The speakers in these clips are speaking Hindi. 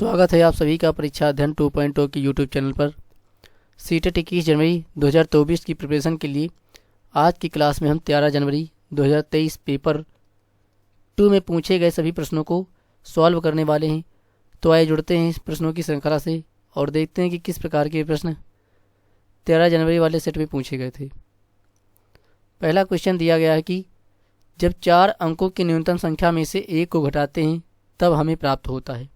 स्वागत है आप सभी का परीक्षा अध्ययन 2.0 के यूट्यूब चैनल पर। सीटेट 21 जनवरी 2024 की प्रिपरेशन के लिए आज की क्लास में हम 13 जनवरी 2023 पेपर 2 में पूछे गए सभी प्रश्नों को सॉल्व करने वाले हैं। तो आइए जुड़ते हैं इस प्रश्नों की श्रृंखला से और देखते हैं कि किस प्रकार के प्रश्न 13 जनवरी वाले सेट में पूछे गए थे। पहला क्वेश्चन दिया गया है कि जब 4 अंकों की न्यूनतम संख्या में से 1 को घटाते हैं तब हमें प्राप्त होता है।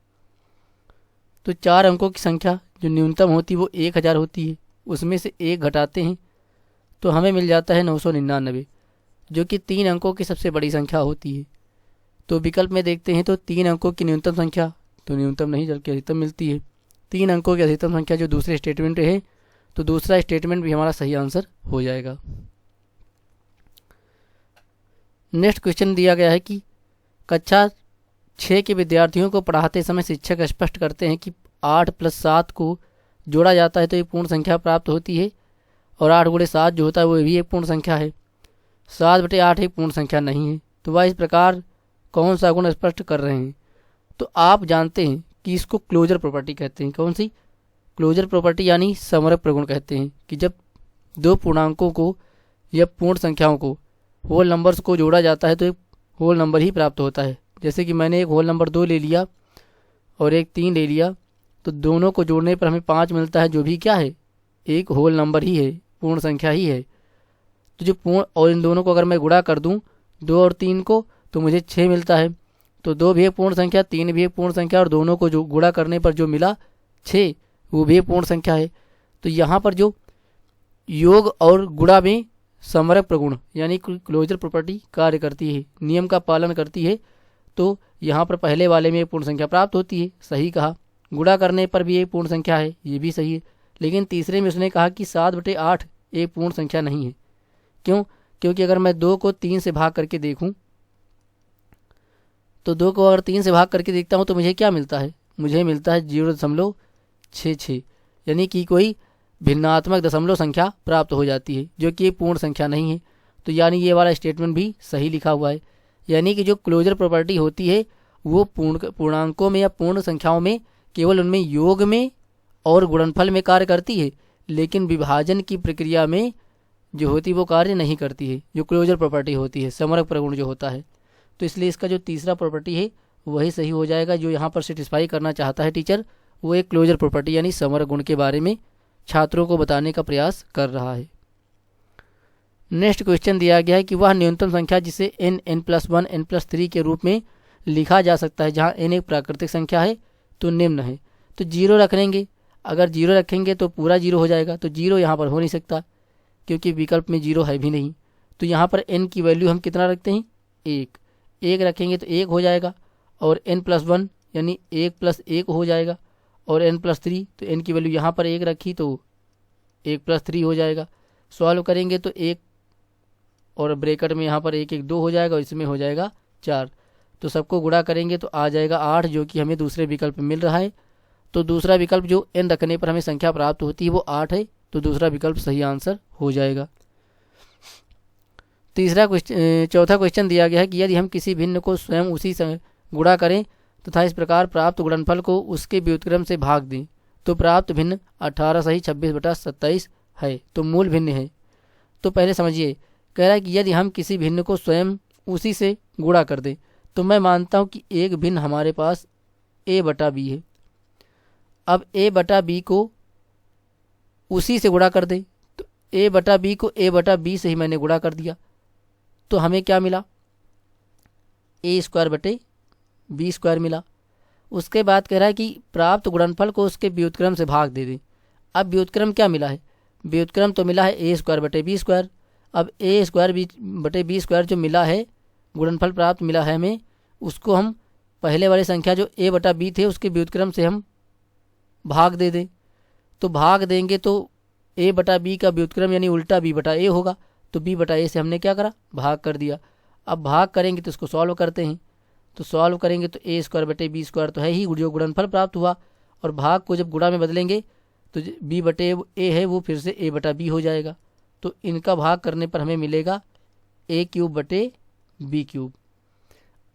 तो 4 अंकों की संख्या जो न्यूनतम होती है वो 1000 होती है, उसमें से 1 घटाते हैं तो हमें मिल जाता है 999, जो कि 3 अंकों की सबसे बड़ी संख्या होती है। तो विकल्प में देखते हैं तो 3 अंकों की न्यूनतम संख्या तो न्यूनतम नहीं बल्कि अधिकतम मिलती है। 3 अंकों की अधिकतम संख्या जो दूसरे स्टेटमेंट है, तो दूसरा स्टेटमेंट भी हमारा सही आंसर हो जाएगा। नेक्स्ट क्वेश्चन दिया गया है कि कक्षा 6 के विद्यार्थियों को पढ़ाते समय शिक्षक स्पष्ट करते हैं कि 8 + 7 को जोड़ा जाता है तो एक पूर्ण संख्या प्राप्त होती है, और 8 × 7 जो होता है वो भी एक पूर्ण संख्या है। 7/8 एक पूर्ण संख्या नहीं है। तो वह इस प्रकार कौन सा गुण स्पष्ट कर रहे हैं? तो आप जानते हैं कि इसको क्लोजर प्रॉपर्टी कहते हैं। कौन सी? क्लोजर प्रॉपर्टी यानी समरक प्रगुण कहते हैं कि जब 2 पूर्णांकों को या पूर्ण संख्याओं को होल नंबर्स को जोड़ा जाता है तो एक होल नंबर ही प्राप्त होता है। जैसे कि मैंने एक होल नंबर 2 ले लिया और एक 3 ले लिया, तो दोनों को जोड़ने पर हमें 5 मिलता है, जो भी क्या है, एक होल नंबर ही है, पूर्ण संख्या ही है। तो जो पूर्ण, और इन दोनों को अगर मैं गुणा कर दूं 2 और 3 को, तो मुझे 6 मिलता है। तो 2 भी एक पूर्ण संख्या, 3 भी एक पूर्ण संख्या, और दोनों को जो गुणा करने पर जो मिला 6 वो भी एक पूर्ण संख्या है। तो यहाँ पर जो योग और गुणा में समरक प्रगुण यानी क्लोजर प्रॉपर्टी कार्य करती है, नियम का पालन करती है। तो यहाँ पर पहले वाले में एक पूर्ण संख्या प्राप्त होती है, सही कहा। गुणा करने पर भी एक पूर्ण संख्या है, ये भी सही है। लेकिन तीसरे में उसने कहा कि 7/8 एक पूर्ण संख्या नहीं है। क्यों? क्योंकि अगर मैं 2 को 3 से भाग करके देखूं, तो 2 को अगर 3 से भाग करके देखता हूं तो मुझे क्या मिलता है? मुझे मिलता है 0.66, यानी कि कोई भिन्नात्मक दशमलव संख्या प्राप्त हो जाती है, जो कि एक पूर्ण संख्या नहीं है। तो यानी ये वाला स्टेटमेंट भी सही लिखा हुआ है। यानी कि जो क्लोजर प्रॉपर्टी होती है वो पूर्णांकों में या पूर्ण संख्याओं में केवल उनमें योग में और गुणनफल में कार्य करती है, लेकिन विभाजन की प्रक्रिया में जो होती है वो कार्य नहीं करती है, जो क्लोजर प्रॉपर्टी होती है, समरक प्रगुण जो होता है। तो इसलिए इसका जो तीसरा प्रॉपर्टी है वही सही हो जाएगा। जो यहाँ पर सेटिस्फाई करना चाहता है टीचर, वो एक क्लोजर प्रॉपर्टी यानी समरक गुण के बारे में छात्रों को बताने का प्रयास कर रहा है। नेक्स्ट क्वेश्चन दिया गया है कि वह न्यूनतम संख्या जिसे n, n+1, n+3 के रूप में लिखा जा सकता है, जहां n एक प्राकृतिक संख्या है, तो निम्न है। तो 0 रख लेंगे। अगर 0 रखेंगे तो पूरा 0 हो जाएगा। तो 0 यहाँ पर हो नहीं सकता क्योंकि विकल्प में 0 है भी नहीं। तो यहाँ पर n की वैल्यू हम कितना रखते हैं? 1 रखेंगे तो 1 हो जाएगा, और n+1 यानी 1 + 1 हो जाएगा, और n+3 तो n की वैल्यू यहाँ पर 1 रखी तो 1 + 3 हो जाएगा। सॉल्व करेंगे तो 1 और ब्रैकेट में यहाँ पर 1 1 2 हो जाएगा, और इसमें हो जाएगा 4। तो सबको गुणा करेंगे तो आ जाएगा 8, जो कि हमें दूसरे विकल्प में मिल रहा है। तो दूसरा विकल्प जो n रखने पर हमें संख्या प्राप्त होती है वो 8 है। तो दूसरा विकल्प सही आंसर हो जाएगा। चौथा क्वेश्चन दिया गया है कि यदि हम किसी भिन्न को स्वयं उसी से गुणा करें तथा इस प्रकार प्राप्त गुणनफल को उसके व्युत्क्रम से भाग दें तो प्राप्त भिन्न 18 सही 26/27 है, तो मूल भिन्न है। तो पहले समझिए, कह रहा है कि यदि हम किसी भिन्न को स्वयं उसी से गुणा कर दें, तो मैं मानता हूं कि एक भिन्न हमारे पास a/b है। अब a/b को उसी से गुणा कर दें, तो a/b को a/b से ही मैंने गुणा कर दिया, तो हमें क्या मिला? a² मिला। उसके बाद कह रहा है कि प्राप्त गुणनफल को उसके व्युत्क्रम से भाग दे दें। अब व्युत्क्रम क्या मिला है? व्युत्क्रम तो मिला है a²/b²। अब a²/b² जो मिला है, गुणनफल प्राप्त मिला है हमें, उसको हम पहले वाली संख्या जो a/b थे उसके व्युत्क्रम से हम भाग दे दें। तो भाग देंगे तो a/b का व्युत्क्रम यानी उल्टा b/a होगा। तो b/a से हमने क्या करा? भाग कर दिया। अब भाग करेंगे तो इसको सॉल्व करते हैं। तो सॉल्व करेंगे तो a²/b² तो है ही, जो गुणनफल प्राप्त हुआ, और भाग को जब गुणा में बदलेंगे तो b/a है वो फिर से a/b हो जाएगा। तो इनका भाग करने पर हमें मिलेगा a³ / b³।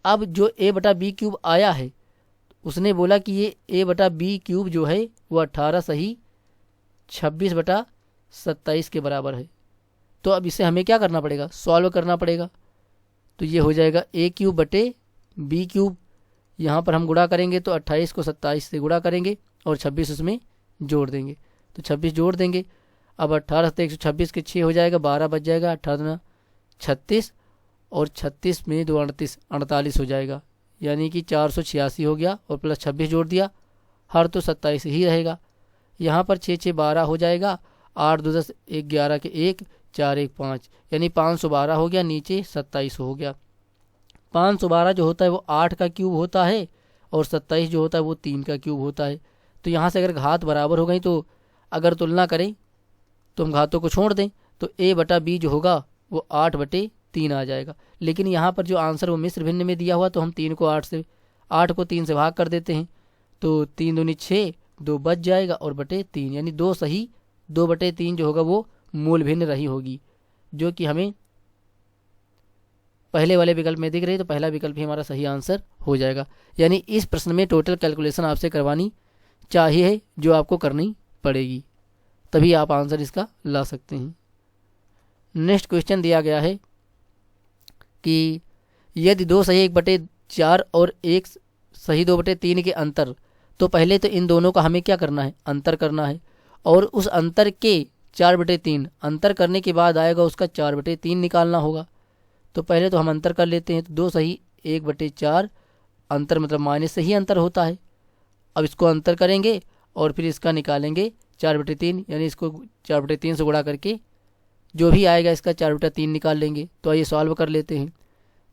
अब जो a/b³ आया है उसने बोला कि ये a बटा बी क्यूब जो है वो 18 सही 26 बटा 27 के बराबर है। तो अब इसे हमें क्या करना पड़ेगा, सॉल्व करना पड़ेगा। तो ये हो जाएगा a क्यूब बटे बी क्यूब, यहाँ पर हम गुणा करेंगे तो 28 को 27 से गुणा करेंगे और 26 उसमें जोड़ देंगे, तो 26 जोड़ देंगे। अब 18 से 126 के 6 हो जाएगा, 12 बच जाएगा, 18 36 और 36 में 2 38 48 हो जाएगा, यानी कि 486 हो गया और प्लस 26 जोड़ दिया, हर तो 27 ही रहेगा। यहाँ पर 6 6 12 हो जाएगा, 8 2 10 1 11 के 1 4 1 5, यानी 512 हो गया, नीचे 27 हो गया। 512 जो होता है वो 8 का क्यूब होता है और 27 जो होता है वो 3 का क्यूब होता है। तो यहाँ से अगर घात बराबर हो गई तो अगर तुलना करें तो हम घातों को छोड़ दें तो a बटा b जो होगा वो 8 बटे 3 आ जाएगा। लेकिन यहाँ पर जो आंसर वो मिश्र भिन्न में दिया हुआ, तो हम 8 को 3 से भाग कर देते हैं, तो 3 दूनी 6, 2 बच जाएगा और बटे 3, यानी 2 सही 2 बटे 3 जो होगा वो मूल भिन्न रही होगी, जो कि हमें पहले वाले विकल्प में दिख रही है। तो पहला विकल्प ही हमारा सही आंसर हो जाएगा। यानी इस प्रश्न में टोटल कैलकुलेशन आपसे करवानी चाहिए, जो आपको करनी पड़ेगी, तभी आप आंसर इसका ला सकते हैं। नेक्स्ट क्वेश्चन दिया गया है कि यदि 2 सही 1/4 और 1 सही 2/3 के अंतर, तो पहले तो इन दोनों का हमें क्या करना है, अंतर करना है, और उस अंतर के 4/3 अंतर करने के बाद आएगा उसका 4/3 निकालना होगा। तो पहले तो हम अंतर कर लेते हैं, तो 2 सही 1/4 अंतर मतलब माइनस से ही अंतर होता है। अब इसको अंतर करेंगे और फिर इसका निकालेंगे 4/3, यानी इसको 4/3 से गुणा करके जो भी आएगा इसका 4/3 निकाल लेंगे। तो आइए सॉल्व कर लेते हैं।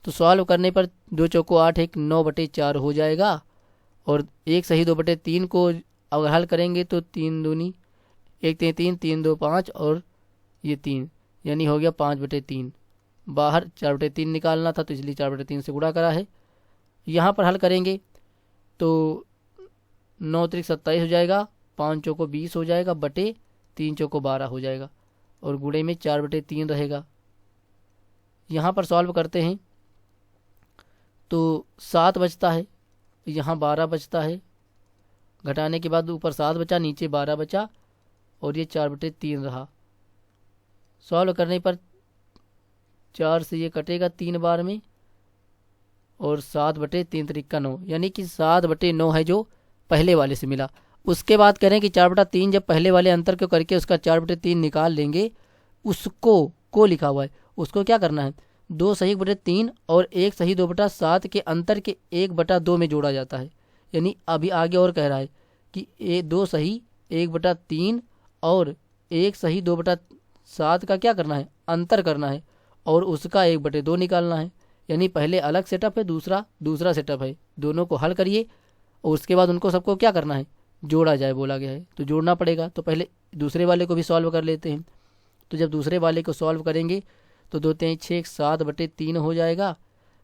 तो सॉल्व करने पर 2 चौको 8 1 9/4 हो जाएगा, और 1 सही 2/3 को अगर हल करेंगे तो 3 दूनी 1 3 3 2 5 और ये 3, यानी हो गया 5/3। बाहर 4/3 निकालना था तो इसलिए 4/3 से गुणा करा है। यहाँ पर हल करेंगे तो 9 3 27 हो जाएगा, 5 चौको 20 हो जाएगा, बटे 3 चौको 12 हो जाएगा, और गुणे में 4/3 रहेगा। यहाँ पर सॉल्व करते हैं तो 7 बचता है, यहाँ 12 बचता है, घटाने के बाद ऊपर 7 बचा, नीचे 12 बचा, और ये 4/3 रहा। सॉल्व करने पर 4 से ये कटेगा 3 बार में, और 7/3 3 9, यानी कि 7/9 है जो पहले वाले से मिला। उसके बाद करें कि 4/3 जब पहले वाले अंतर को करके उसका 4/3 निकाल लेंगे, उसको को लिखा हुआ है, उसको क्या करना है, 2 सही 1/3 और 1 सही 2/7 के अंतर के 1/2 में जोड़ा जाता है। यानी अभी आगे और कह रहा है कि 2 सही 1/3 और 1 सही 2/7 का क्या करना है, अंतर करना है, और उसका 1/2 निकालना है। यानी पहले अलग सेटअप है, दूसरा सेटअप है, दोनों को हल करिए और उसके बाद उनको सबको क्या करना है, जोड़ा जाए बोला गया है, तो जोड़ना पड़ेगा। तो पहले दूसरे वाले को भी सॉल्व कर लेते हैं। तो जब दूसरे वाले को सॉल्व करेंगे तो 2 3 6 7/3 हो जाएगा,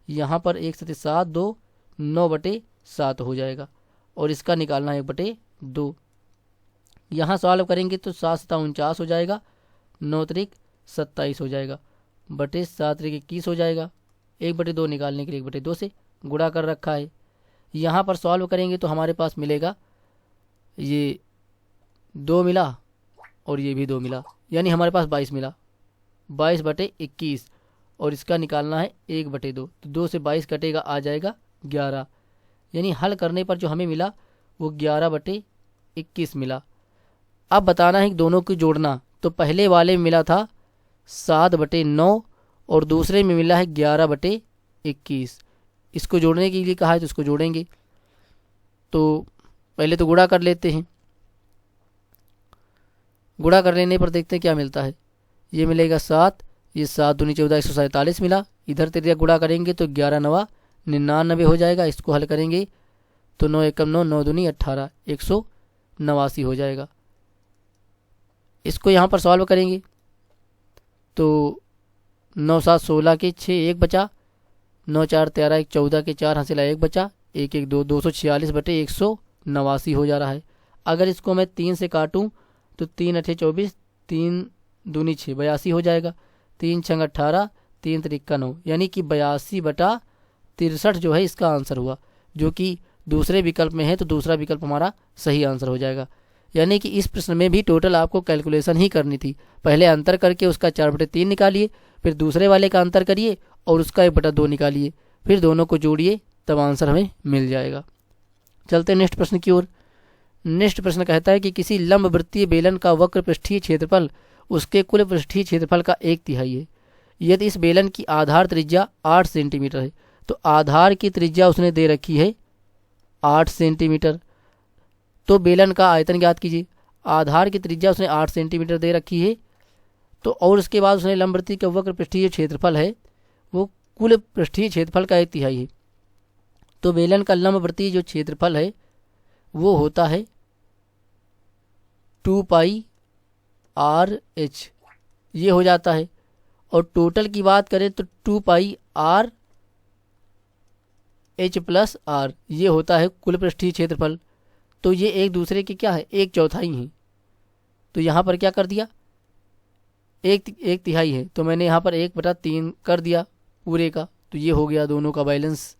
यहाँ पर 1 7 7 2 9/7 हो जाएगा, और इसका निकालना है 1/2। यहाँ सॉल्व करेंगे तो 7 7 49 हो जाएगा, 9 3 27 हो जाएगा, बटे 7 3 21 हो जाएगा। 1/2 निकालने के लिए 1/2 से गुणा कर रखा है। यहाँ पर सॉल्व करेंगे तो हमारे पास मिलेगा, ये 2 मिला और ये भी 2 मिला, यानी हमारे पास 22 मिला, 22/21, और इसका निकालना है 1/2। तो 2 से 22 कटेगा, आ जाएगा 11, यानी हल करने पर जो हमें मिला वो 11/21 मिला। अब बताना है कि दोनों को जोड़ना। तो पहले वाले में मिला था 7/9 और दूसरे में मिला है 11/21। इसको जोड़ने के लिए कहा है तो इसको जोड़ेंगे। तो पहले तो गुणा कर लेते हैं, गुणा कर लेने पर देखते हैं क्या मिलता है। ये मिलेगा 7, ये 7 दूनी 14 147 मिला। इधर तिरिया गुणा करेंगे तो 11 9 99 हो जाएगा। इसको हल करेंगे तो 9 1 9 9 दूनी 18 189 हो जाएगा। इसको यहाँ पर सॉल्व करेंगे तो 9 7 16 के 6 1 बचा, 9 4 13 1 14 के 4 हंसिला 1 बचा, 1 1 2 246/189 हो जा रहा है। अगर इसको मैं 3 से काटूं तो 3 8 24, 3 दूनी 6 82 हो जाएगा, 3 6 18, 3 3 9, यानी कि 82/63 जो है इसका आंसर हुआ, जो कि दूसरे विकल्प में है तो दूसरा विकल्प हमारा सही आंसर हो जाएगा। यानी कि इस प्रश्न में भी टोटल आपको कैलकुलेशन ही करनी थी। पहले अंतर करके उसका 4/3 निकालिए, फिर दूसरे वाले का अंतर करिए और उसका 1/2 निकालिए, फिर दोनों को जोड़िए, तब आंसर हमें मिल जाएगा। चलते नेक्स्ट प्रश्न की ओर। नेक्स्ट प्रश्न कहता है कि किसी लंबवृत्तीय बेलन का वक्र पृष्ठीय क्षेत्रफल उसके कुल पृष्ठीय क्षेत्रफल का 1/3 है। यदि इस बेलन की आधार त्रिज्या 8 सेंटीमीटर है, तो आधार की त्रिज्या उसने दे रखी है 8 सेंटीमीटर। तो बेलन का आयतन ज्ञात कीजिए। आधार की त्रिज्या उसने 8 सेंटीमीटर दे रखी है, तो और उसके बाद उसने लंबवृत्तीय का वक्र पृष्ठीय क्षेत्रफल है वो कुल पृष्ठीय क्षेत्रफल का 1/3 है। तो बेलन का लंबवृत्तीय जो क्षेत्रफल है वो होता है 2πr/h, ये हो जाता है। और टोटल की बात करें तो 2πr/h+r, ये होता है कुल पृष्ठीय क्षेत्रफल। तो ये एक दूसरे के क्या है, 1/4 है। तो यहाँ पर क्या कर दिया, 1/3 है, तो मैंने यहाँ पर 1/3 कर दिया पूरे का, तो ये हो गया दोनों का बैलेंस।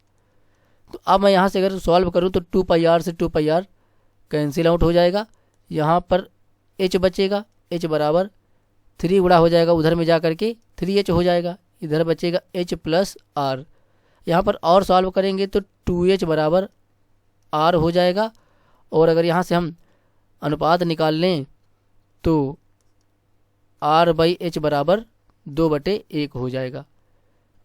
तो अब मैं यहाँ से अगर सॉल्व करूँ तो 2πr से 2πr कैंसिल आउट हो जाएगा। यहाँ पर h बचेगा, h बराबर 3 गुणा हो जाएगा, उधर में जा करके 3h हो जाएगा, इधर बचेगा h+r। यहाँ पर और सॉल्व करेंगे तो 2h बराबर r हो जाएगा। और अगर यहाँ से हम अनुपात निकाल लें तो r/h बराबर 2/1 हो जाएगा।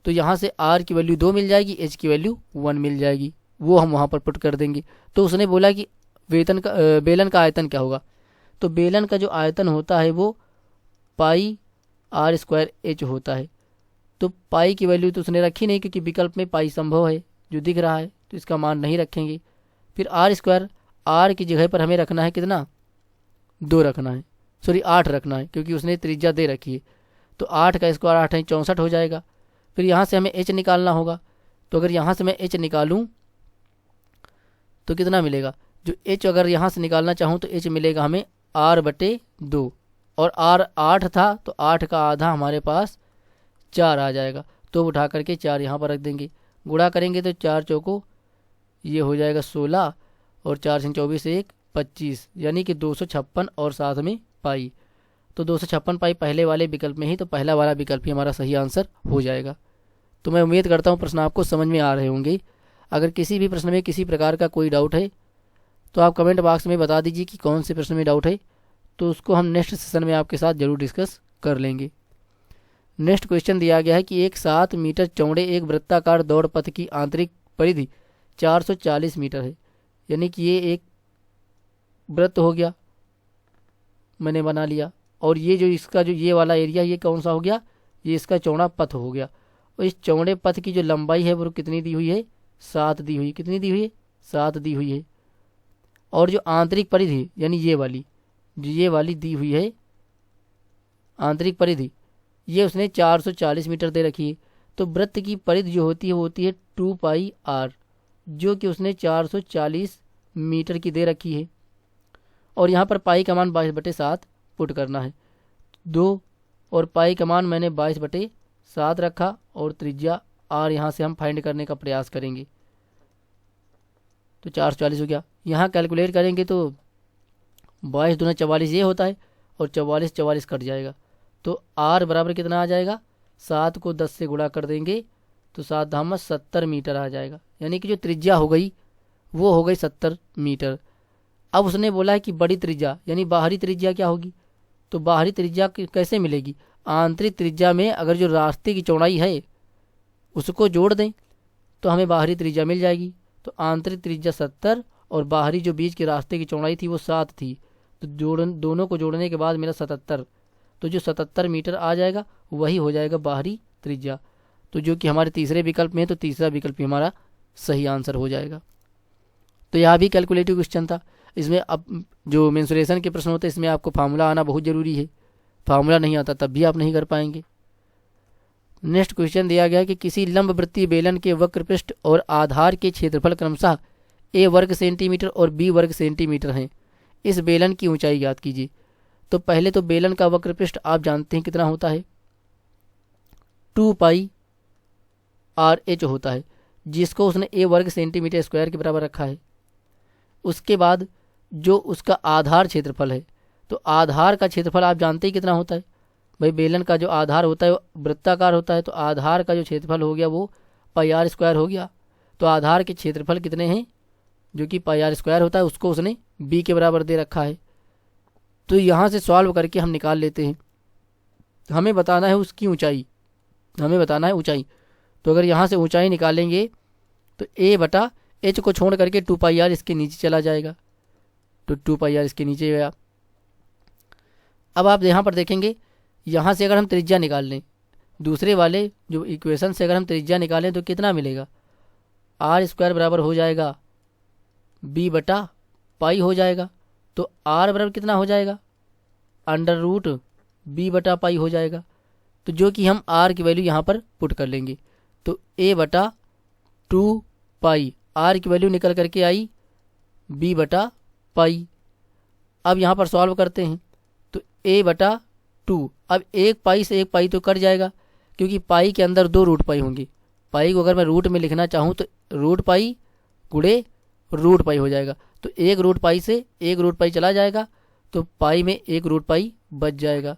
तो यहाँ से r की वैल्यू 2 मिल जाएगी, h की वैल्यू 1 मिल जाएगी, वो हम वहाँ पर पुट कर देंगे। तो उसने बोला कि बेलन का आयतन क्या होगा। तो बेलन का जो आयतन होता है वो πr² होता है। तो पाई की वैल्यू तो उसने रखी नहीं, क्योंकि विकल्प में पाई संभव है जो दिख रहा है, तो इसका मान नहीं रखेंगे। फिर r², r की जगह पर हमें रखना है कितना, 2 रखना है, सॉरी 8 रखना है, क्योंकि उसने त्रिज्या दे रखी है। तो 8 का स्क्वायर 8 है, 64 हो जाएगा। फिर यहाँ से हमें h निकालना होगा। तो अगर यहाँ से मैं h निकालूँ तो कितना मिलेगा, जो h अगर यहाँ से निकालना चाहूँ तो h मिलेगा हमें r/2, और r 8 था तो 8 का आधा हमारे पास 4 आ जाएगा। तो उठा करके 4 यहाँ पर रख देंगे, गुणा करेंगे तो 4 चौको ये हो जाएगा 16, और 4 से 24 1 25, यानी कि 256 और साथ में पाई। तो 256 पाई पहले वाले विकल्प में ही, तो पहला वाला विकल्प ही हमारा सही आंसर हो जाएगा। तो मैं उम्मीद करता हूँ प्रश्न आपको समझ में आ रहे होंगे। अगर किसी भी प्रश्न में किसी प्रकार का कोई डाउट है तो आप कमेंट बॉक्स में बता दीजिए कि कौन से प्रश्न में डाउट है, तो उसको हम नेक्स्ट सेशन में आपके साथ ज़रूर डिस्कस कर लेंगे। नेक्स्ट क्वेश्चन दिया गया है कि एक 7 मीटर चौड़े एक वृत्ताकार दौड़ पथ की आंतरिक परिधि 440 मीटर है। यानी कि ये एक वृत्त हो गया, मैंने बना लिया, और ये जो इसका जो ये वाला एरिया ये कौन सा हो गया, ये इसका चौड़ा पथ हो गया। और इस चौड़े पथ की जो लंबाई है वो कितनी दी हुई है, 7 दी हुई, कितनी दी हुई है, 7 दी हुई है। और जो आंतरिक परिधि यानी ये वाली, जो ये वाली दी हुई है आंतरिक परिधि, ये उसने 440 मीटर दे रखी है। तो वृत्त की परिधि जो होती है वो होती है 2πr, जो कि उसने 440 मीटर की दे रखी है। और यहाँ पर पाई का मान 22/7 पुट करना है, 2 और पाई का मान मैंने 22/7 रखा, और त्रिज्या r यहाँ से हम फाइंड करने का प्रयास करेंगे। तो 440 हो गया। यहाँ कैलकुलेट करेंगे तो 22 दूना 44 ये होता है, और 44 44 कट जाएगा। तो r बराबर कितना आ जाएगा, 7 को 10 से गुणा कर देंगे तो 7 धाम 70 मीटर आ जाएगा। यानी कि जो त्रिज्या हो गई वो हो गई 70 मीटर। अब उसने बोला है कि बड़ी त्रिज्या यानी बाहरी त्रिज्या क्या होगी। तो बाहरी त्रिज्या कैसे मिलेगी, आंतरिक त्रिज्या में अगर जो रास्ते की चौड़ाई है उसको जोड़ दें तो हमें बाहरी त्रिज्या मिल जाएगी। तो आंतरिक त्रिज्या 70 और बाहरी जो बीच के रास्ते की चौड़ाई थी वो 7 थी, तो दोनों को जोड़ने के बाद मेरा 77, तो जो 77 मीटर आ जाएगा वही हो जाएगा बाहरी त्रिज्या। तो जो कि हमारे तीसरे विकल्प में है, तो तीसरा विकल्प ही हमारा सही आंसर हो जाएगा। तो यहाँ भी कैलकुलेटिव क्वेश्चन था। इसमें अब जो मेंसुरेशन के प्रश्न होते हैं इसमें आपको फार्मूला आना बहुत ज़रूरी है, फार्मूला नहीं आता तब भी आप नहीं कर पाएंगे। नेक्स्ट क्वेश्चन दिया गया है कि किसी लंबवृत्तीय बेलन के वक्र पृष्ठ और आधार के क्षेत्रफल क्रमशः a वर्ग सेंटीमीटर और b वर्ग सेंटीमीटर हैं। इस बेलन की ऊंचाई ज्ञात कीजिए। तो पहले तो बेलन का वक्र पृष्ठ आप जानते हैं कितना होता है, 2πr/h होता है, जिसको उसने a वर्ग सेंटीमीटर स्क्वायर के बराबर रखा है। उसके बाद जो उसका आधार क्षेत्रफल है, तो आधार का क्षेत्रफल आप जानते ही कितना होता है भाई। बेलन का जो आधार होता है वो वृत्ताकार होता है, तो आधार का जो क्षेत्रफल हो गया वो पाई आर स्क्वायर हो गया। तो आधार के क्षेत्रफल कितने हैं, जो कि पाई आर स्क्वायर होता है, उसको उसने बी के बराबर दे रखा है। तो यहाँ से सॉल्व करके हम निकाल लेते हैं। हमें बताना है उसकी ऊंचाई, हमें बताना है ऊंचाई। तो अगर यहाँ से ऊंचाई निकालेंगे तो ए बटा एच को छोड़ करके 2 पाई आर इसके नीचे चला जाएगा, तो 2 पाई आर इसके नीचे गया। अब आप यहाँ पर देखेंगे, यहाँ से अगर हम त्रिज्या निकाल लें, दूसरे वाले जो इक्वेशन से अगर हम त्रिज्या निकालें तो कितना मिलेगा, आर स्क्वायर बराबर हो जाएगा बी बटा पाई हो जाएगा। तो आर बराबर कितना हो जाएगा, अंडर रूट बी बटा पाई हो जाएगा। तो जो कि हम आर की वैल्यू यहाँ पर पुट कर लेंगे, तो ए बटा 2 पाई, आर की वैल्यू निकल करके आई बी बटा पाई। अब यहाँ पर सॉल्व करते हैं, तो ए बटा 2, अब एक पाई से एक पाई तो कट जाएगा, क्योंकि पाई के अंदर 2 रूट पाई होंगी। पाई को अगर मैं रूट में लिखना चाहूँ तो रूट पाई गुणे रूट पाई हो जाएगा। तो एक रूट पाई से एक रूट पाई चला जाएगा, तो पाई में एक रूट पाई बच जाएगा,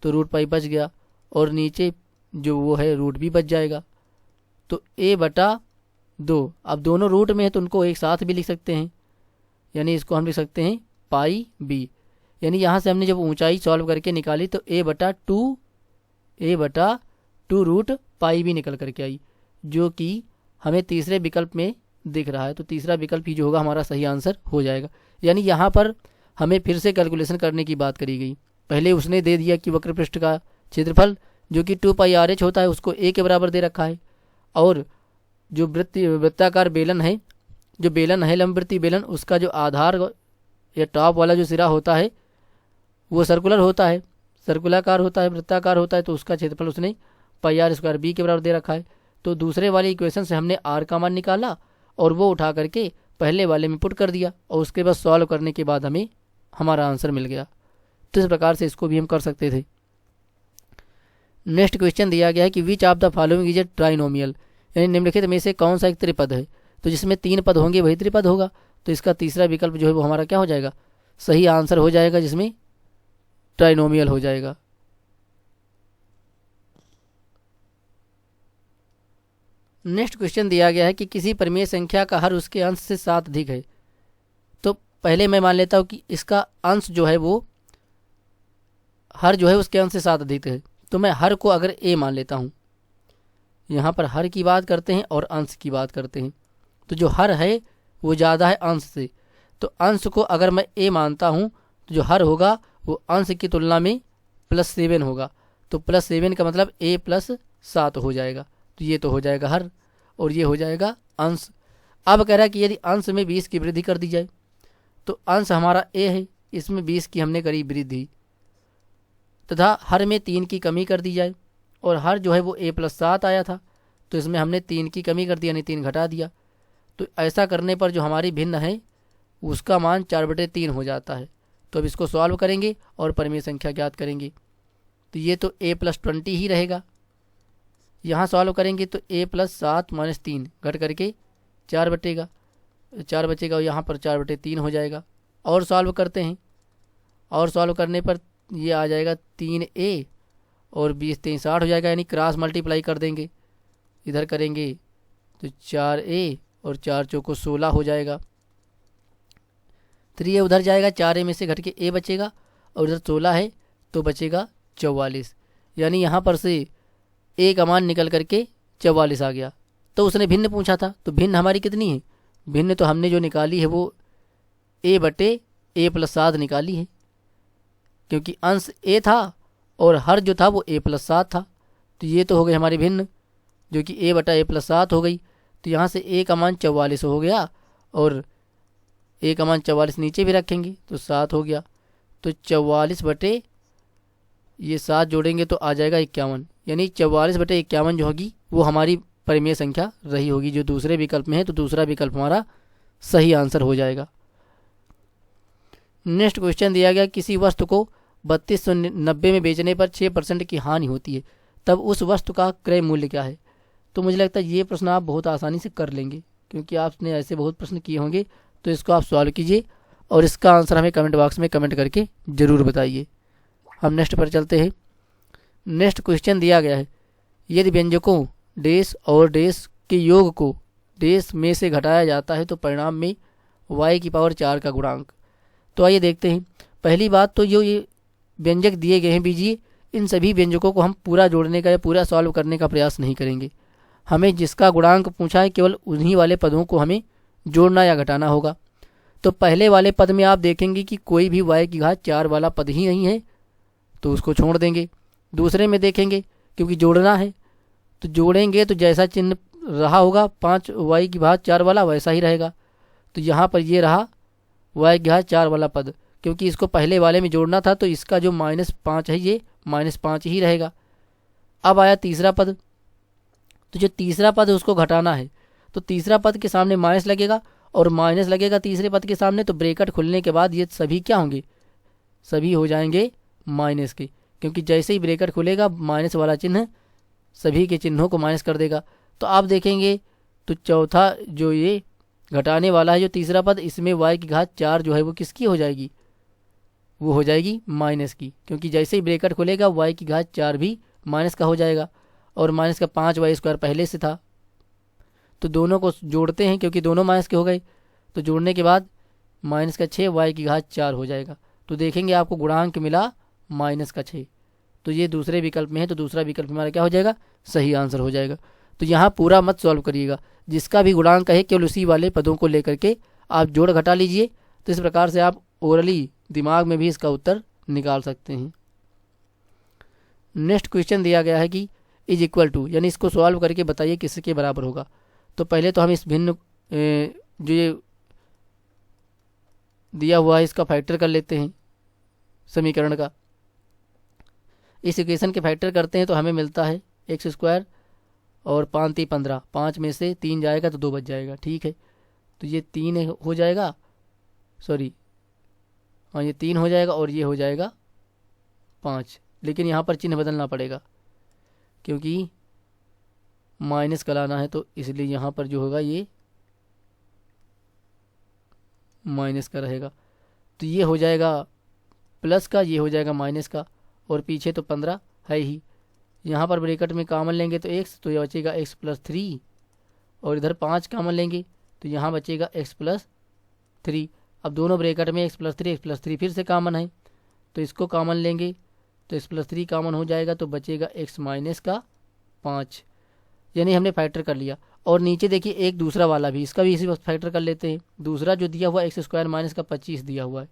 तो रूट पाई बच गया, और नीचे जो वो है रूट भी बच जाएगा। तो ए बटा 2, अब दोनों रूट में है तो उनको एक साथ भी लिख सकते हैं, यानी इसको हम लिख सकते हैं पाई बी। यानी यहाँ से हमने जब ऊंचाई सॉल्व करके निकाली तो ए बटा 2 रूट पाई भी निकल करके आई, जो कि हमें तीसरे विकल्प में दिख रहा है। तो तीसरा विकल्प ही जो होगा हमारा सही आंसर हो जाएगा। यानी यहाँ पर हमें फिर से कैलकुलेशन करने की बात करी गई। पहले उसने दे दिया कि वक्र पृष्ठ का क्षेत्रफल जो कि 2 पाई आर एच होता है उसको ए के बराबर दे रखा है, और जो वृत्ताकार बेलन है, जो बेलन है लंबवृत्तीय बेलन, उसका जो आधार या टॉप वाला जो सिरा होता है वो सर्कुलर होता है, सर्कुलाकार होता है, वृत्ताकार होता है, तो उसका क्षेत्रफल उसने पाई आर स्क्वायर बी के बराबर दे रखा है। तो दूसरे वाले इक्वेशन से हमने आर का मान निकाला और वो उठा करके पहले वाले में पुट कर दिया, और उसके बाद सॉल्व करने के बाद हमें हमारा आंसर मिल गया। तो इस प्रकार से इसको भी हम कर सकते थे। नेक्स्ट क्वेश्चन दिया गया है कि which of the following is a trinomial, यानी निम्नलिखित में से कौन सा एक त्रिपद है। तो जिसमें 3 पद होंगे वही त्रिपद होगा, तो इसका तीसरा विकल्प जो है वो हमारा क्या हो जाएगा, सही आंसर हो जाएगा, जिसमें ट्राइनोमियल हो जाएगा। नेक्स्ट क्वेश्चन दिया गया है कि किसी परिमेय संख्या का हर उसके अंश से 7 अधिक है। तो पहले मैं मान लेता हूँ कि इसका अंश जो है वो हर जो है उसके अंश से 7 अधिक है। तो मैं हर को अगर ए मान लेता हूँ, यहाँ पर हर की बात करते हैं और अंश की बात करते हैं, तो जो हर है वो ज़्यादा है अंश से। तो अंश को अगर मैं ए मानता हूँ तो जो हर होगा वो अंश की तुलना में +7 होगा। तो +7 का मतलब a + 7 हो जाएगा। तो ये तो हो जाएगा हर, और ये हो जाएगा अंश। अब कह रहा है कि यदि अंश में 20 की वृद्धि कर दी जाए, तो अंश हमारा a है, इसमें 20 की हमने करी वृद्धि, तथा हर में 3 की कमी कर दी जाए, और हर जो है वो a + 7 आया था, तो इसमें हमने 3 की कमी कर दी, यानी 3 घटा दिया। तो ऐसा करने पर जो हमारी भिन्न है उसका मान 4/3 हो जाता है। तो अब इसको सॉल्व करेंगे और परिमेय संख्या ज्ञात करेंगे। तो ये तो a + 20 ही रहेगा। यहाँ सॉल्व करेंगे तो a + 7 - 3 घट करके 4 बचेगा, और यहाँ पर 4/3 हो जाएगा। और सॉल्व करते हैं, और सॉल्व करने पर ये आ जाएगा 3a और 20 3 60 हो जाएगा, यानी क्रॉस मल्टीप्लाई कर देंगे, इधर करेंगे तो 4a और 4 चौको 16 हो जाएगा। 3a उधर जाएगा, 4a में से घट के a बचेगा, और इधर 16 है तो बचेगा 44, यानी यहाँ पर से a का मान निकल करके 44 आ गया। तो उसने भिन्न पूछा था, तो भिन्न हमारी कितनी है, भिन्न तो हमने जो निकाली है वो a/a + 7 निकाली है, क्योंकि अंश a था और हर जो था वो a + 7 था। तो ये तो हो गई हमारी भिन्न, जो कि a/a + 7 हो गई। तो यहाँ से a का मान 44 हो गया, और a का मान 44 नीचे भी रखेंगे तो 7 हो गया। तो 44 ये 7 जोड़ेंगे तो आ जाएगा 51, यानी 44/51 जो होगी वो हमारी परिमेय संख्या रही होगी, जो दूसरे विकल्प में है। तो दूसरा विकल्प हमारा सही आंसर हो जाएगा। नेक्स्ट क्वेश्चन दिया गया, किसी वस्तु को 3290 में बेचने पर 6% की हानि होती है, तब उस वस्तु का क्रय मूल्य क्या है। तो मुझे लगता है ये प्रश्न आप बहुत आसानी से कर लेंगे, क्योंकि आपने ऐसे बहुत प्रश्न किए होंगे, तो इसको आप सॉल्व कीजिए और इसका आंसर हमें कमेंट बॉक्स में कमेंट करके ज़रूर बताइए। हम नेक्स्ट पर चलते हैं। नेक्स्ट क्वेश्चन दिया गया है, यदि व्यंजकों डेश और डेश के योग को डेश में से घटाया जाता है तो परिणाम में y की पावर 4 का गुणांक। तो आइए देखते हैं। पहली बात तो जो ये व्यंजक दिए गए हैं बीजीय, इन सभी व्यंजकों को हम पूरा जोड़ने का या पूरा सॉल्व करने का प्रयास नहीं करेंगे। हमें जिसका गुणांक पूछा है केवल उन्हीं वाले पदों को हमें जोड़ना या घटाना होगा। तो पहले वाले पद में आप देखेंगे कि कोई भी y की घात 4 वाला पद ही नहीं है, तो उसको छोड़ देंगे। दूसरे में देखेंगे क्योंकि जोड़ना है तो जोड़ेंगे, तो जैसा चिन्ह रहा होगा 5 y की घात 4 वाला वैसा ही रहेगा। तो यहाँ पर ये रहा y की घात 4 वाला पद, क्योंकि इसको पहले वाले में जोड़ना था तो इसका जो -5 है ये -5 ही रहेगा। अब आया तीसरा पद, तो जो तीसरा पद है उसको घटाना है, तो तीसरा पद के सामने माइनस लगेगा और माइनस लगेगा तीसरे पद के सामने, तो ब्रैकेट खुलने के बाद ये सभी क्या होंगे, सभी हो जाएंगे माइनस के, क्योंकि जैसे ही ब्रैकेट खुलेगा माइनस वाला चिन्ह सभी के चिन्हों को माइनस कर देगा। तो आप देखेंगे तो चौथा जो ये घटाने वाला है जो तीसरा पद, इसमें y की घात 4 जो है वो किसकी हो जाएगी, वो हो जाएगी माइनस की, क्योंकि जैसे ही ब्रैकेट खुलेगा y की घात 4 भी माइनस का हो जाएगा और माइनस का 5y² पहले से था। तो दोनों को जोड़ते हैं क्योंकि दोनों माइनस के हो गए, तो जोड़ने के बाद माइनस का 6 y की घात 4 हो जाएगा। तो देखेंगे आपको गुणांक मिला माइनस का 6, तो ये दूसरे विकल्प में है, तो दूसरा विकल्प हमारा क्या हो जाएगा, सही आंसर हो जाएगा। तो यहाँ पूरा मत सॉल्व करिएगा, जिसका भी गुणांक है केवल उसी वाले पदों को लेकर के आप जोड़ घटा लीजिए। तो इस प्रकार से आप ओरली दिमाग में भी इसका उत्तर निकाल सकते हैं। नेक्स्ट क्वेश्चन दिया गया है कि इज इक्वल टू, यानी इसको सॉल्व करके बताइए किसके बराबर होगा। तो पहले तो हम इस भिन्न जो ये दिया हुआ है इसका फैक्टर कर लेते हैं समीकरण का। इस इक्वेशन के फैक्टर करते हैं तो हमें मिलता है x² और 5 3 15, 5 में से 3 जाएगा तो 2 बच जाएगा, ठीक है। तो ये 3 हो जाएगा, सॉरी हाँ ये 3 हो जाएगा और ये हो जाएगा 5, लेकिन यहाँ पर चिन्ह बदलना पड़ेगा क्योंकि माइनस का लाना है, तो इसलिए यहाँ पर जो होगा ये माइनस का रहेगा। तो ये हो जाएगा प्लस का, ये हो जाएगा माइनस का, और पीछे तो 15 है ही। यहाँ पर ब्रैकेट में कॉमन लेंगे तो x, तो यह बचेगा x + 3, और इधर 5 कॉमन लेंगे तो यहाँ बचेगा x + 3। अब दोनों ब्रैकेट में x + 3 फिर से कॉमन है, तो इसको कॉमन लेंगे तो x + 3 कॉमन हो जाएगा, तो बचेगा x - 5, यानी हमने फैक्टर कर लिया। और नीचे देखिए एक दूसरा वाला भी, इसका भी इसी वक्त फैक्टर कर लेते हैं। दूसरा जो दिया हुआ x² - 25 दिया हुआ है,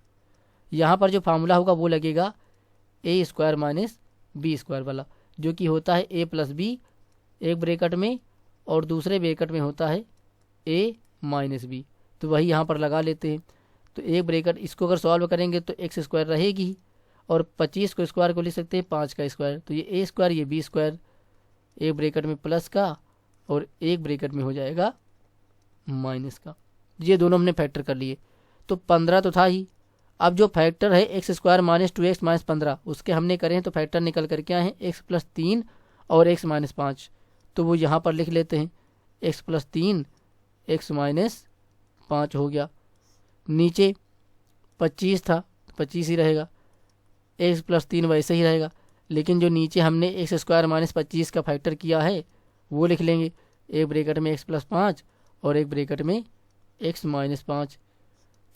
यहाँ पर जो फार्मूला होगा वो लगेगा a² - b² वाला, जो कि होता है a + b एक ब्रैकेट में और दूसरे ब्रैकेट में होता है a - b, तो वही यहाँ पर लगा लेते हैं। तो एक ब्रैकेट, इसको अगर सॉल्व करेंगे तो x² रहेगी और 25 को स्क्वायर को लिख सकते हैं 5 का स्क्वायर, तो ये a² ये b², एक ब्रैकेट में प्लस का और एक ब्रैकेट में हो जाएगा माइनस का। ये दोनों हमने फैक्टर कर लिए। तो 15 तो था ही, अब जो फैक्टर है x² - 2x - 15 उसके हमने करे हैं, तो फैक्टर निकल कर क्या है x + 3 और x - 5, तो वो यहाँ पर लिख लेते हैं x + 3 x - 5 हो गया। नीचे 25 था, 25 ही रहेगा, x + 3 वैसे ही रहेगा, लेकिन जो नीचे हमने x² - 25 का फैक्टर किया है वो लिख लेंगे, एक ब्रैकेट में x + 5 और एक ब्रैकेट में x - 5।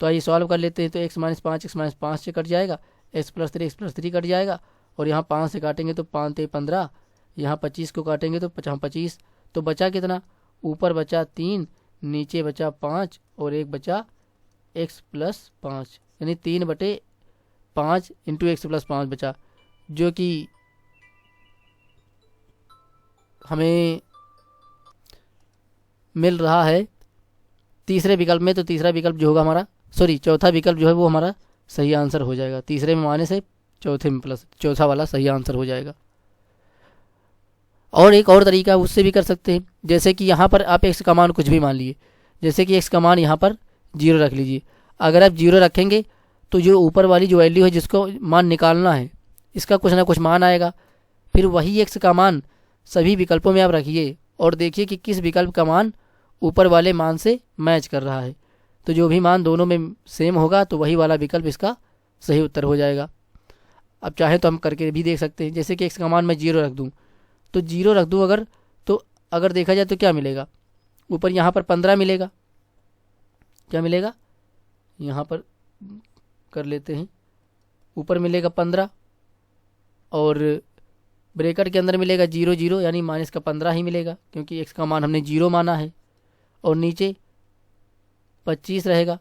तो आइए सॉल्व कर लेते हैं। तो x - 5 x - 5 से कट जाएगा, x + 3 x + 3 कट जाएगा, और यहाँ 5 से काटेंगे तो 5 3 15, यहाँ 25 को काटेंगे तो 25, तो बचा कितना, ऊपर बचा 3, नीचे बचा 5 और एक बचा x + 5, यानी 3/5 × x + 5 बचा, जो कि हमें मिल रहा है तीसरे विकल्प में। तो तीसरा विकल्प जो होगा हमारा, सॉरी चौथा विकल्प जो है वो हमारा सही आंसर हो जाएगा। तीसरे में माइनस है, चौथे में प्लस, चौथा वाला सही आंसर हो जाएगा। और एक और तरीका उससे भी कर सकते हैं, जैसे कि यहाँ पर आप x का मान कुछ भी मान लिए, जैसे कि x का मान यहाँ पर 0 रख लीजिए। अगर आप 0 रखेंगे तो जो ऊपर वाली जो वैल्यू है जिसको मान निकालना है इसका कुछ ना कुछ मान आएगा, फिर वही x का मान सभी विकल्पों में आप रखिए और देखिए कि किस विकल्प का मान ऊपर वाले मान से मैच कर रहा है। तो जो भी मान दोनों में सेम होगा तो वही वाला विकल्प इसका सही उत्तर हो जाएगा। अब चाहे तो हम करके भी देख सकते हैं, जैसे कि x का मान मैं 0 रख दूँ, तो 0 रख दूँ अगर, तो अगर देखा जाए तो क्या मिलेगा, ऊपर यहाँ पर 15 मिलेगा। क्या मिलेगा, यहाँ पर कर लेते हैं, ऊपर मिलेगा 15 और ब्रैकेट के अंदर मिलेगा 0 0, यानी माइनस का 15 ही मिलेगा क्योंकि x का मान हमने 0 माना है। और नीचे 25 रहेगा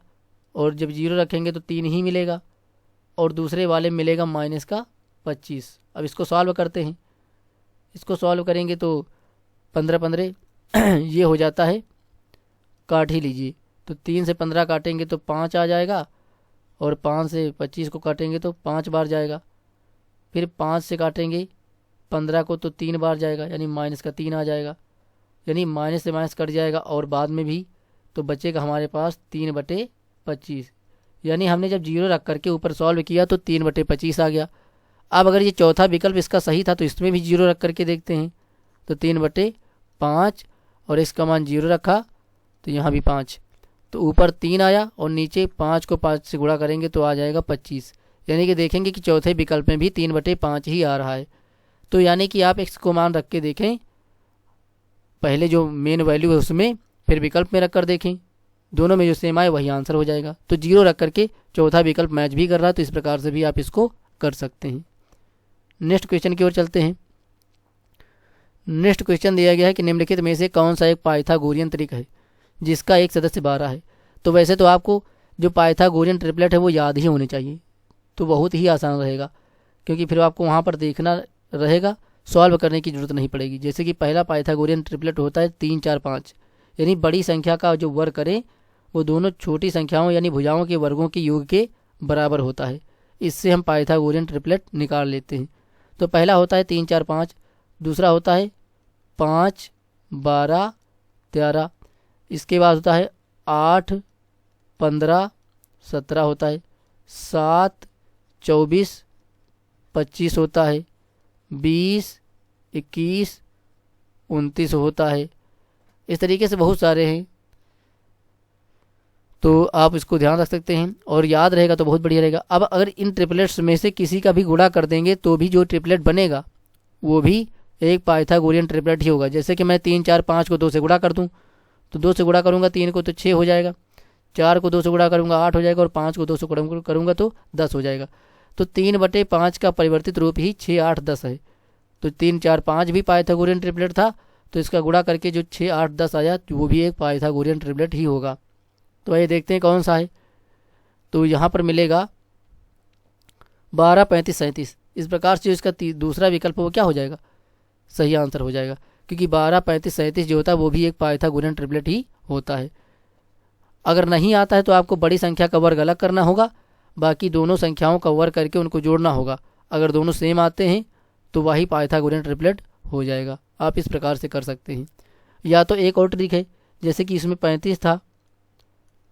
और जब 0 रखेंगे तो 3 ही मिलेगा और दूसरे वाले में मिलेगा माइनस का 25। अब इसको सॉल्व करते हैं, इसको सॉल्व करेंगे तो 15 15 ये हो जाता है, काट ही लीजिए, तो 3 से 15 काटेंगे तो 5 आ जाएगा और 5 से 25 को काटेंगे तो 5 बार जाएगा, फिर 5 से काटेंगे 15 को तो 3 बार जाएगा, यानी माइनस का 3 आ जाएगा, यानी माइनस से माइनस कट जाएगा और बाद में भी तो बचेगा हमारे पास 3/25, यानी हमने जब 0 रख करके ऊपर सॉल्व किया तो 3/25 आ गया। अब अगर ये चौथा विकल्प इसका सही था तो इसमें भी 0 रख करके देखते हैं, तो 3/5 और इसका मान 0 रखा तो यहाँ भी 5, तो ऊपर 3 आया और नीचे 5 को 5 से गुणा करेंगे तो आ जाएगा 25, यानी कि देखेंगे कि चौथे विकल्प में भी 3/5 ही आ रहा है। तो यानी कि आप x को मान रख के देखें, पहले जो मेन वैल्यू है उसमें, फिर विकल्प में रख कर देखें, दोनों में जो सेम आए वही आंसर हो जाएगा। तो 0 रख करके चौथा विकल्प मैच भी कर रहा है, तो इस प्रकार से भी आप इसको कर सकते हैं। नेक्स्ट क्वेश्चन की ओर चलते हैं। नेक्स्ट क्वेश्चन दिया गया है कि निम्नलिखित में से कौन सा एक पाइथागोरियन त्रिक है जिसका एक सदस्य 12 है। तो वैसे तो आपको जो पाइथागोरियन ट्रिपलेट है वो याद ही होने चाहिए, तो बहुत ही आसान रहेगा क्योंकि फिर आपको वहाँ पर देखना रहेगा, सॉल्व करने की ज़रूरत नहीं पड़ेगी। जैसे कि पहला पाइथागोरियन ट्रिपलेट होता है 3 4 5, यानी बड़ी संख्या का जो वर्ग करें वो दोनों छोटी संख्याओं यानी भुजाओं के वर्गों के योग के बराबर होता है। इससे हम पाइथागोरियन ट्रिपलेट निकाल लेते हैं। तो पहला होता है 3 4 5, दूसरा होता है 5 12 13, इसके बाद होता है 8 15 17 होता है, 7 24 25 होता है, 20 21 29 होता है। इस तरीके से बहुत सारे हैं, तो आप इसको ध्यान रख सकते हैं और याद रहेगा तो बहुत बढ़िया रहेगा। अब अगर इन ट्रिपलेट्स में से किसी का भी गुणा कर देंगे तो भी जो ट्रिपलेट बनेगा वो भी एक पाइथागोरियन ट्रिपलेट ही होगा। जैसे कि मैं 3 4 5 को 2 से गुणा कर दूं तो 2 से गुणा करूंगा 3 को तो 6 हो जाएगा, 4 को 2 से गुणा करूंगा 8 हो जाएगा और 5 को 2 से करूंगा तो 10 हो जाएगा। तो 3/5 का परिवर्तित रूप ही 6 8 10 है। तो 3 4 5 भी पाइथागोरियन ट्रिपलेट था, तो इसका गुणा करके जो 6 8 10 आया वो भी एक पाइथागोरियन ट्रिपलेट ही होगा। तो आइए देखते हैं कौन सा है। तो यहाँ पर मिलेगा 12 35 37, इस प्रकार से जो इसका दूसरा विकल्प वो क्या हो जाएगा, सही आंसर हो जाएगा, क्योंकि 12 35 37 जो होता है वो भी एक पाइथागोरियन ट्रिपलेट ही होता है। अगर नहीं आता है तो आपको बड़ी संख्या का वर्ग अलग करना होगा, बाकी दोनों संख्याओं का वर्ग करके उनको जोड़ना होगा। अगर दोनों सेम आते हैं तो वही पाइथागोरियन ट्रिपलेट हो जाएगा। आप इस प्रकार से कर सकते हैं। या तो एक और ट्रिक है, जैसे कि इसमें 35 था,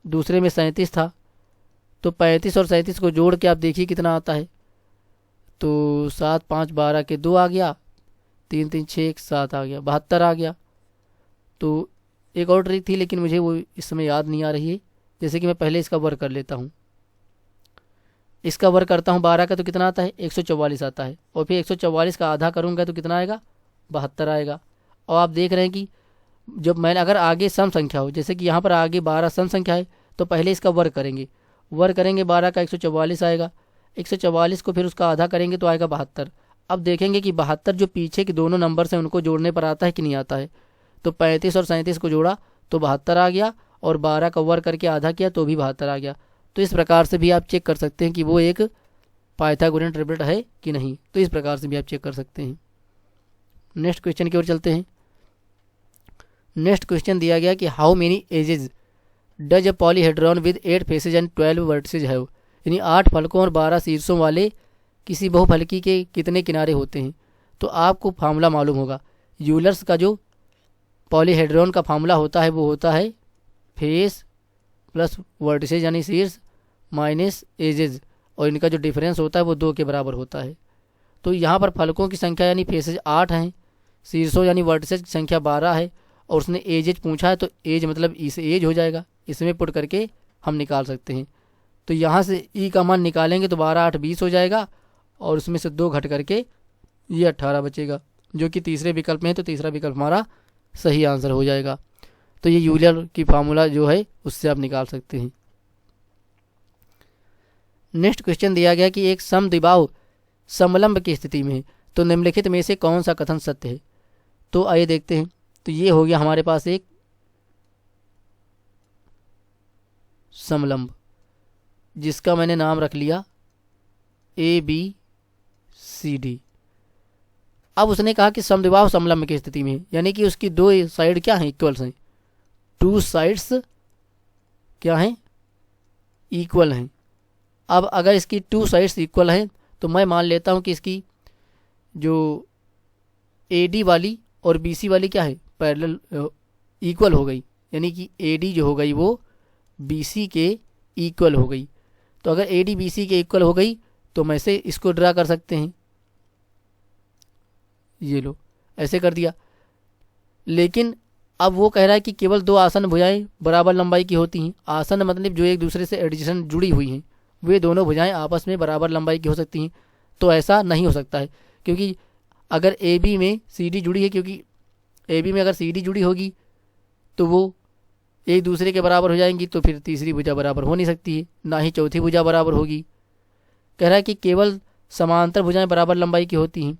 दूसरे में 37 था, तो 35 और 37 को जोड़ के आप देखिए कितना आता है। तो 7 5 12 के 2 आ गया, 3 3 6 1 7 आ गया, 72 आ गया। तो एक और ट्रिक थी लेकिन मुझे वो इस समय याद नहीं आ रही है। जैसे कि मैं पहले इसका वर्ग कर लेता हूँ, इसका वर्ग करता हूँ 12 का तो कितना आता है 144 आता है, और फिर 144 का आधा करूँगा तो कितना आएगा 72 आएगा। और आप देख रहे हैं कि जब मैंने अगर आगे सम संख्या हो, जैसे कि यहाँ पर आगे 12 सम संख्या है, तो पहले इसका वर्ग करेंगे, वर्ग करेंगे 12 का 144 आएगा, 144 को फिर उसका आधा करेंगे तो आएगा 72। अब देखेंगे कि 72 जो पीछे के दोनों नंबर हैं उनको जोड़ने पर आता है कि नहीं आता है। तो 35 और 37 को जोड़ा तो 72 आ गया, और 12 का वर्ग करके आधा किया तो भी 72 आ गया। तो इस प्रकार से भी आप चेक कर सकते हैं कि वो एक पाइथागोरियन ट्रिपलेट है कि नहीं। तो इस प्रकार से भी आप चेक कर सकते हैं। नेक्स्ट क्वेश्चन की ओर चलते हैं। नेक्स्ट क्वेश्चन दिया गया कि how many edges does a polyhedron with 8 faces and 12 vertices have, यानी 8 फलकों और 12 शीर्षों वाले किसी बहुफलकी के कितने किनारे होते हैं। तो आपको फार्मूला मालूम होगा, यूलर्स का जो पॉलीहेड्रॉन का फार्मूला होता है वो होता है फेस प्लस वर्टिसेज यानी शीर्ष माइनस एजेज, और इनका जो डिफरेंस होता है वो 2 के बराबर होता है। तो यहाँ पर फलकों की संख्या यानी फेसेज 8 हैं, शीर्षों यानी वर्टिसेज की संख्या 12 है, और उसने एजेज पूछा है तो एज मतलब इस एज हो जाएगा, इसमें पुट करके हम निकाल सकते हैं। तो यहाँ से ई का मान निकालेंगे तो 12 8 20 हो जाएगा और उसमें से 2 घट करके ये 18 बचेगा, जो कि तीसरे विकल्प में है। तो तीसरा विकल्प हमारा सही आंसर हो जाएगा। तो ये यूलर की फार्मूला जो है उससे आप निकाल सकते हैं। नेक्स्ट क्वेश्चन दिया गया कि एक समद्विबाहु समलंब की स्थिति में है, तो निम्नलिखित में से कौन सा कथन सत्य है। तो आइए देखते हैं। तो ये हो गया हमारे पास एक समलंब जिसका मैंने नाम रख लिया ABCD। अब उसने कहा कि समद्विबाहु समलंब की स्थिति में, यानी कि उसकी 2 साइड क्या हैं, इक्वल्स हैं। 2 साइड्स क्या हैं, इक्वल हैं। अब अगर इसकी 2 साइड्स इक्वल हैं तो मैं मान लेता हूं कि इसकी जो AD वाली और BC वाली क्या है, पैरेलल इक्वल हो गई, यानी कि AD जो हो गई वो BC के इक्वल हो गई। तो अगर AD BC के इक्वल हो गई तो मैं से इसको ड्रा कर सकते हैं, ये लो ऐसे कर दिया। लेकिन अब वो कह रहा है कि केवल 2 आसन भुजाएं बराबर लंबाई की होती हैं। आसन मतलब जो एक दूसरे से एडजेसेंट जुड़ी हुई हैं, वे दोनों भुजाएं आपस में बराबर लंबाई की हो सकती हैं। तो ऐसा नहीं हो सकता है, क्योंकि अगर AB में CD जुड़ी है, क्योंकि AB में अगर CD जुड़ी होगी तो वो एक दूसरे के बराबर हो जाएंगी, तो फिर तीसरी भुजा बराबर हो नहीं सकती है, ना ही चौथी भुजा बराबर होगी। कह रहा है कि केवल समांतर भुजाएं बराबर लंबाई की होती हैं।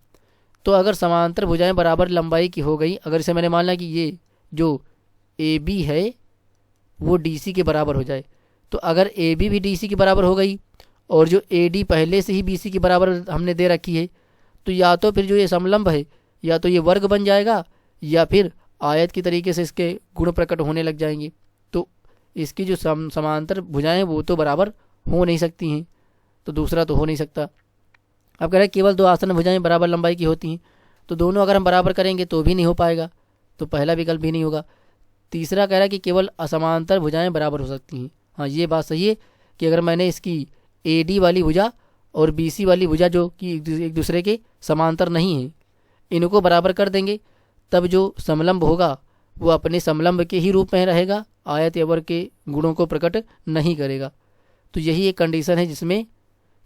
तो अगर समांतर भुजाएं बराबर लंबाई की हो गई, अगर इसे मैंने मान लिया कि ये जो AB है वो DC के बराबर हो जाए, तो अगर AB भी DC के बराबर हो गई और जो AD पहले से ही BC के बराबर हमने दे रखी है, तो या तो फिर जो ये समलंब है या तो ये वर्ग बन जाएगा या फिर आयत की तरीके से इसके गुण प्रकट होने लग जाएंगे। तो इसकी जो समांतर भुजाएं वो तो बराबर हो नहीं सकती हैं, तो दूसरा तो हो नहीं सकता। अब कह रहे हैं केवल 2 आसन भुजाएं बराबर लंबाई की होती हैं, तो दोनों अगर हम बराबर करेंगे तो भी नहीं हो पाएगा, तो पहला विकल्प भी नहीं होगा। तीसरा कह रहा है कि केवल असमांतर भुजाएं बराबर हो सकती हैं। हाँ, ये बात सही है कि अगर मैंने इसकी AD वाली भुजा और BC वाली भुजा जो कि एक दूसरे के समांतर नहीं है, इनको बराबर कर देंगे, तब जो समलंब होगा वो अपने समलंब के ही रूप में रहेगा, आयत या वर्ग के गुणों को प्रकट नहीं करेगा। तो यही एक कंडीशन है जिसमें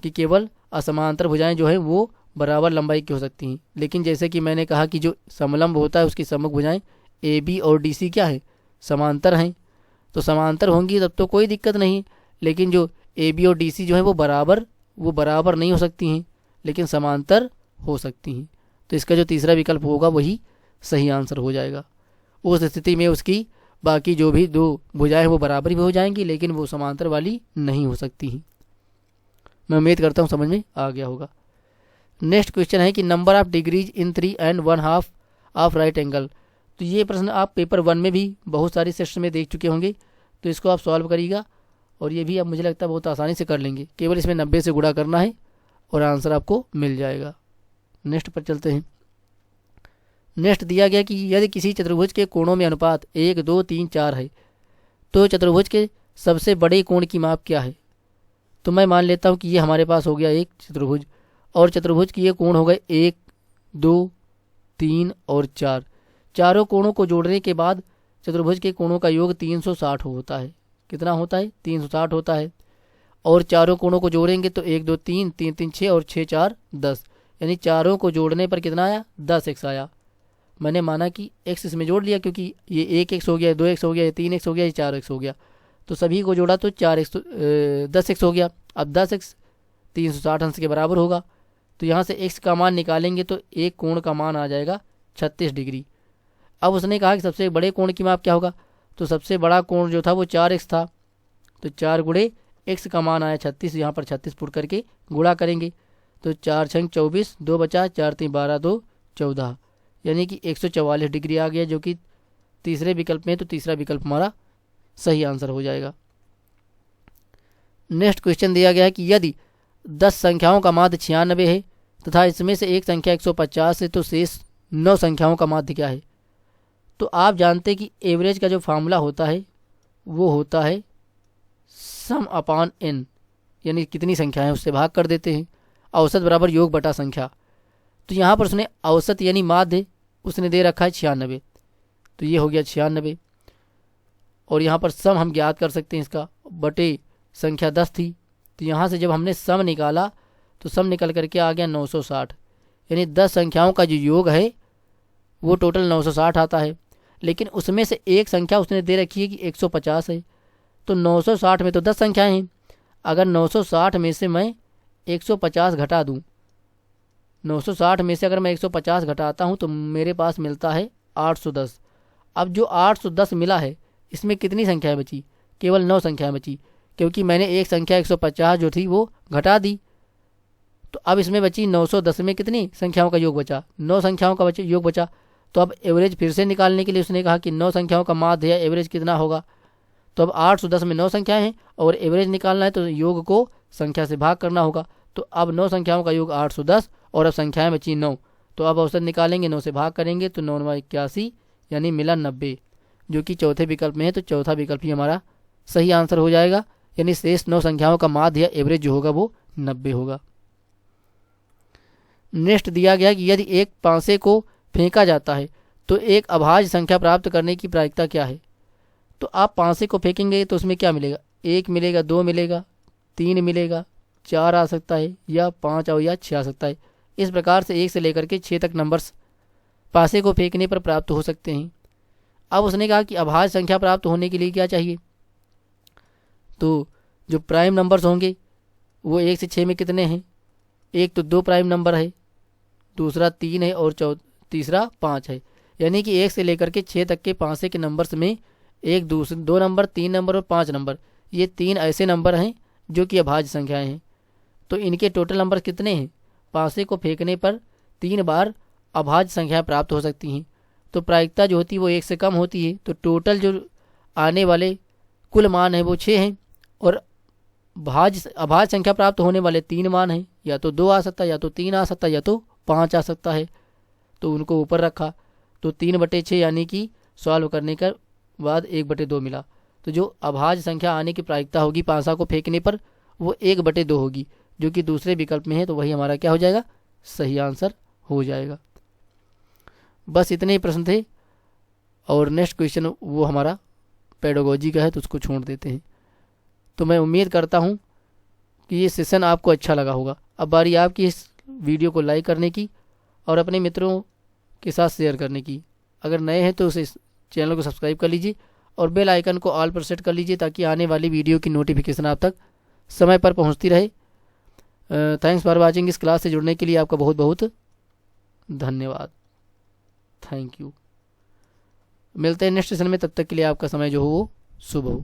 कि केवल असमांतर भुजाएं जो है वो बराबर लंबाई की हो सकती हैं। लेकिन जैसे कि मैंने कहा कि जो समलंब होता है उसकी सम्मुख भुजाएं AB और DC क्या है, समांतर हैं। तो समांतर होंगी तब तो कोई दिक्कत नहीं, लेकिन जो AB और DC जो है वो बराबर नहीं हो सकती हैं, लेकिन समांतर हो सकती हैं। तो इसका जो तीसरा विकल्प होगा वही सही आंसर हो जाएगा। उस स्थिति में उसकी बाकी जो भी 2 भुजाएं वो बराबर भी हो जाएंगी, लेकिन वो समांतर वाली नहीं हो सकती हैं। मैं उम्मीद करता हूँ समझ में आ गया होगा। नेक्स्ट क्वेश्चन है कि number of degrees in 3 1/2 of right angle. तो ये प्रश्न आप पेपर 1 में भी बहुत सारी सेक्शन में देख चुके होंगे, तो इसको आप सॉल्व करिएगा और ये भी अब मुझे लगता है बहुत आसानी से कर लेंगे। केवल इसमें 90 से गुणा करना है और आंसर आपको मिल जाएगा। नेक्स्ट पर चलते हैं। नेक्स्ट दिया गया कि यदि किसी चतुर्भुज के कोणों में अनुपात 1 2 3 4 है, तो चतुर्भुज के सबसे बड़े कोण की माप क्या है। तो मैं मान लेता हूँ कि ये हमारे पास हो गया एक चतुर्भुज, और चतुर्भुज की ये कोण हो गए 1 2 3 और 4। चारों कोणों को जोड़ने के बाद चतुर्भुज के कोणों का योग 360 होता है। कितना होता है, 360 होता है। और चारों कोणों को जोड़ेंगे तो 1 2 3 3 3 6 और 6 4 10, यानी चारों को जोड़ने पर कितना आया, 10x आया। मैंने माना कि x इसमें जोड़ लिया, क्योंकि ये 1x हो गया, 2x हो गया, ये 3x हो गया, ये 4x हो गया, तो सभी को जोड़ा तो 10x हो गया। अब 10x 360 अंश के बराबर होगा, तो यहाँ से x का मान निकालेंगे तो एक कोण का मान आ जाएगा 36 डिग्री। अब उसने कहा कि सबसे बड़े कोण की माप क्या होगा, तो सबसे बड़ा कोण जो था वो 4x था, तो 4 गुणे x का मान आया 36। यहाँ पर 36 पुट करके गुणा करेंगे तो 4 छंग 24, 2 बचा, 4 3 12, 2 14, यानी कि 144 डिग्री आ गया, जो कि तीसरे विकल्प में, तो तीसरा विकल्प हमारा सही आंसर हो जाएगा। नेक्स्ट क्वेश्चन दिया गया है कि यदि 10 संख्याओं का माध्य 96 है तथा इसमें से एक संख्या 150 है, तो शेष 9 संख्याओं का माध्य क्या है। तो आप जानते हैं कि एवरेज का जो फार्मूला होता है वो होता है सम अपॉन n, यानी कितनी संख्या है उससे भाग कर देते हैं, औसत बराबर योग बटा संख्या। तो यहाँ पर उसने औसत यानी माध्य उसने दे रखा है 96, तो ये हो गया 96। और यहाँ पर सम हम ज्ञात कर सकते हैं इसका, बटे संख्या 10 थी, तो यहाँ से जब हमने सम निकाला तो सम निकल करके आ गया 960, यानी 10 संख्याओं का जो योग है वो टोटल 960 आता है। लेकिन उसमें से एक संख्या उसने दे रखी है कि 150 है, तो 960 में तो 10 संख्याएं हैं। अगर 960 में से मैं 150 घटा दूं, 960 में से अगर मैं 150 घटाता हूं तो मेरे पास मिलता है 810। अब जो 810 मिला है इसमें कितनी संख्याएं बची? केवल 9 संख्याएं बची, क्योंकि मैंने एक संख्या 150 जो थी वो घटा दी। तो अब इसमें बची 910 में कितनी संख्याओं का योग बचा? 9 संख्याओं का योग बचा। तो अब एवरेज फिर से निकालने के लिए उसने कहा कि 9 संख्याओं का माध्य या एवरेज कितना होगा। तो अब 810 में 9 संख्याएं हैं और एवरेज निकालना है तो योग को संख्या से भाग करना होगा। तो अब 9 संख्याओं का योग 810 और अब संख्याएं बची 9। तो अब औसत निकालेंगे, 9 से भाग करेंगे तो 9 81, यानी मिला 90, जो कि चौथे विकल्प में है। तो चौथा विकल्प ही हमारा सही आंसर हो जाएगा, यानी शेष 9 संख्याओं का माध्य या एवरेज जो होगा वो 90 होगा। नेक्स्ट दिया गया कि यदि एक पांसे को फेंका जाता है तो एक अभाज्य संख्या प्राप्त करने की प्रायिकता क्या है? तो आप पांसे को फेंकेंगे तो उसमें क्या मिलेगा? 1 मिलेगा, 2 मिलेगा, 3 मिलेगा, 4 आ सकता है, या 5 और या 6 आ सकता है। इस प्रकार से 1 से लेकर के 6 तक नंबर्स पासे को फेंकने पर प्राप्त हो सकते हैं। अब उसने कहा कि अभाज्य संख्या प्राप्त होने के लिए क्या चाहिए? तो जो प्राइम नंबर्स होंगे वो 1 से 6 में कितने हैं? एक तो 2 प्राइम नंबर है, दूसरा 3 है और तीसरा 5 है। यानी कि 1 से लेकर के 6 तक के पासे के नंबर्स में 2 नंबर, 3 नंबर और 5 नंबर, ये 3 ऐसे नंबर हैं जो कि अभाज्य संख्याएं हैं। तो इनके टोटल नंबर कितने हैं? पासे को फेंकने पर 3 बार अभाज्य संख्याएं प्राप्त हो सकती हैं। तो प्रायिकता जो होती है वो 1 से कम होती है। तो टोटल जो आने वाले कुल मान है वो 6 हैं और अभाज्य संख्या प्राप्त होने वाले 3 मान हैं, या तो 2 आ सकता है, या तो 3 आ सकता है, या तो 5 आ सकता है। तो उनको ऊपर रखा तो 3/6 यानी कि सॉल्व करने के बाद 1/2 मिला। तो जो अभाज्य संख्या आने की प्रायिकता होगी पांसा को फेंकने पर वो 1/2 होगी, जो कि दूसरे विकल्प में है। तो वही हमारा क्या हो जाएगा? सही आंसर हो जाएगा। बस इतने ही प्रश्न थे और नेक्स्ट क्वेश्चन वो हमारा पेडागोजी का है तो उसको छोड़ देते हैं। तो मैं उम्मीद करता हूँ कि ये सेशन आपको अच्छा लगा होगा। अब बारी आपकी इस वीडियो को लाइक करने की और अपने मित्रों के साथ शेयर करने की। अगर नए हैं तो उस चैनल को सब्सक्राइब कर लीजिए और बेल आइकन को ऑल पर सेट कर लीजिए ताकि आने वाली वीडियो की नोटिफिकेशन आप तक समय पर पहुंचती रहे। Thanks for watching. इस क्लास से जुड़ने के लिए आपका बहुत बहुत धन्यवाद। Thank you. मिलते हैं नेक्स्ट सेशन में, तब तक के लिए आपका समय जो हो वो शुभ हो।